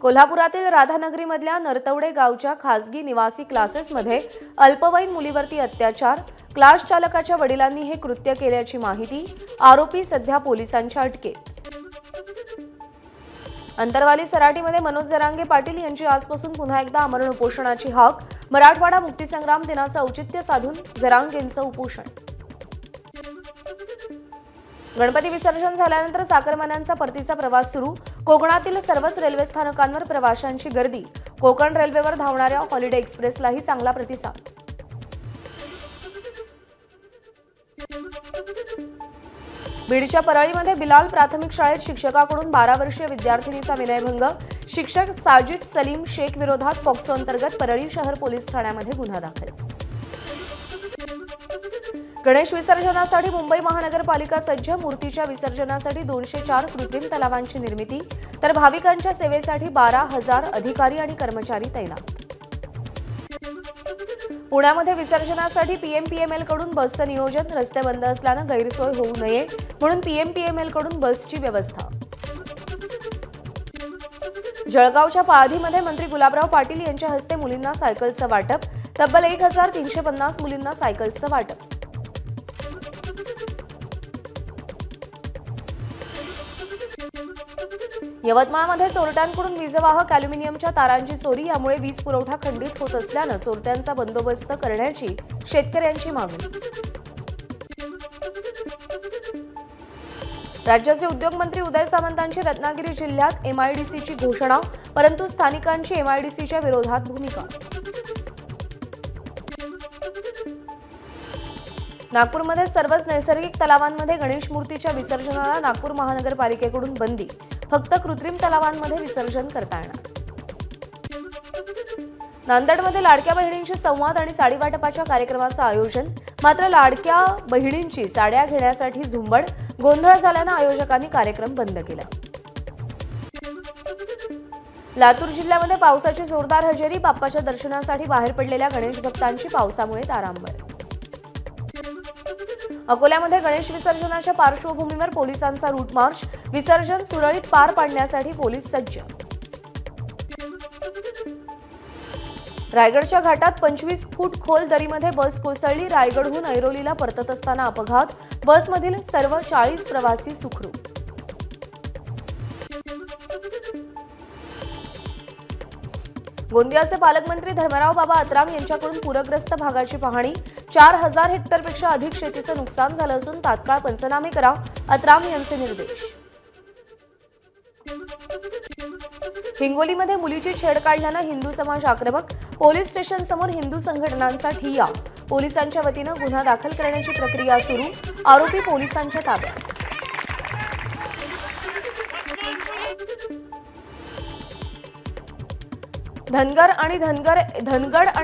कोल्हापुरातील राधानगरीमधल्या नरतवडे गावच्या खासगी निवासी क्लासेसमध्ये अल्पवयीन मुलीवरती अत्याचार, क्लास चालकाच्या वडिलांनी हे कृत्य केल्याची माहिती। आरोपी सध्या पोलिसांच्या अटकेत। अंतरवाली सराटीमध्ये मनोज जरांगे पाटील यांची आजपासून पुन्हा एकदा आमरण उपोषणाची हाक। मराठवाडा मुक्तीसंग्राम दिनाचं औचित्य साधून जरांगेंचं उपोषण। गणपती विसर्जन झाल्यानंतर चाकरमान्यांचा परतीचा प्रवास सुरू। कोकणातील सर्वच रेल्वे स्थानकांवर प्रवाशांची गर्दी। कोकण रेल्वेवर धावणाऱ्या हॉलिडे एक्सप्रेसलाही चांगला प्रतिसाद। बीडच्या परळीमध्ये बिलाल प्राथमिक शाळेत शिक्षकाकडून 12 वर्षीय विद्यार्थिनीचा विनयभंग। शिक्षक साजिद सलीम शेख विरोधात पॉक्सो अंतर्गत परळी शहर पोलीस ठाण्यामध्ये गुन्हा दाखल। गणेश विसर्जनासाठी मुंबई महानगरपालिका सज्ज। मूर्तीच्या विसर्जनासाठी 204 कृत्रिम तलावांची निर्मिती, तर भाविकांच्या सेवेसाठी 12,000 अधिकारी आणि कर्मचारी तैनात। पुण्यामध्ये विसर्जनासाठी पीएमपीएमएल कडून बसचं नियोजन। रस्ते बंद असल्यानं गैरसोय होऊ नये म्हणून पीएमपीएमएल कडून बसची व्यवस्था। जळगावच्या पाळधीमध्ये मंत्री गुलाबराव पाटील यांच्या हस्ते मुलींना सायकलचं वाटप। तब्बल 1350 मुलींना सायकलचं वाटप। यवतमाळमध्ये चोरट्यांकडून वीजवाहक अॅल्युमिनियमच्या तारांची चोरी। यामुळे वीज पुरवठा खंडित होत असल्यानं चोरट्यांचा बंदोबस्त करण्याची शेतकऱ्यांची मागणी। राज्याचे उद्योगमंत्री उदय सामंतांची रत्नागिरी जिल्ह्यात एमआयडीसीची घोषणा, परंतु स्थानिकांची एमआयडीसीच्या विरोधात भूमिका। नागपूरमध्ये सर्वच नैसर्गिक तलावांमध्ये गणेश मूर्तीच्या विसर्जनाला नागपूर महानगरपालिकेकडून बंदी। फक्त कृत्रिम तलावांमध्ये विसर्जन करता येणार। नांदेडमध्ये लाडक्या बहिणींशी संवाद आणि साडी वाटपाच्या कार्यक्रमाचं आयोजन। मात्र लाडक्या बहिणींची साड्या घेण्यासाठी झुंबड। गोंधळ झाल्यानं आयोजकांनी कार्यक्रम बंद केला। लातूर जिल्ह्यामध्ये पावसाची जोरदार हजेरी। बाप्पाच्या दर्शनासाठी बाहेर पडलेल्या गणेश भक्तांची पावसामुळे तारांबळ। अकोल्यामध्ये गणेश विसर्जनाच्या पार्श्वभूमीवर पोलिसांचा रूट मार्च। विसर्जन सुरळीत पार पाडण्यासाठी पोलीस सज्ज। रायगडच्या घाटात 25 फूट खोल दरीमध्ये बस कोसळली। रायगडहून ऐरोलीला परतत असताना अपघात। बसमधील सर्व 40 प्रवासी सुखरूप। गोंदियाचे पालकमंत्री धर्मराव बाबा अत्राम यांच्याकडून पूरग्रस्त भागाची पाहणी। 4000 हेक्टरपेक्षा अधिक शेतीचं नुकसान झालं असून तात्काळ पंचनामे करा, अत्राम यांचे निर्देश। हिंगोलीमध्ये मुलीची छेड काढल्यानं हिंदू समाज आक्रमक। पोलीस स्टेशन समोर हिंदू संघटनांचा ठिय्या। पोलिसांच्या वतीनं गुन्हा दाखल करण्याची प्रक्रिया सुरू। आरोपी पोलिसांच्या ताब्यात। धनगर आणि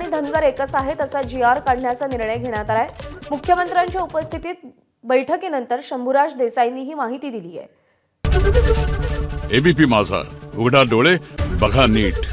धनगर एकच आहेत असा जीआर काढण्याचा निर्णय घेण्यात आलाय। मुख्यमंत्र्यांच्या उपस्थितीत बैठकीनंतर शंभूराज देसाईंनी ही माहिती दिली आहे। एबीपी माझा, उघडा डोळे बघा नीट।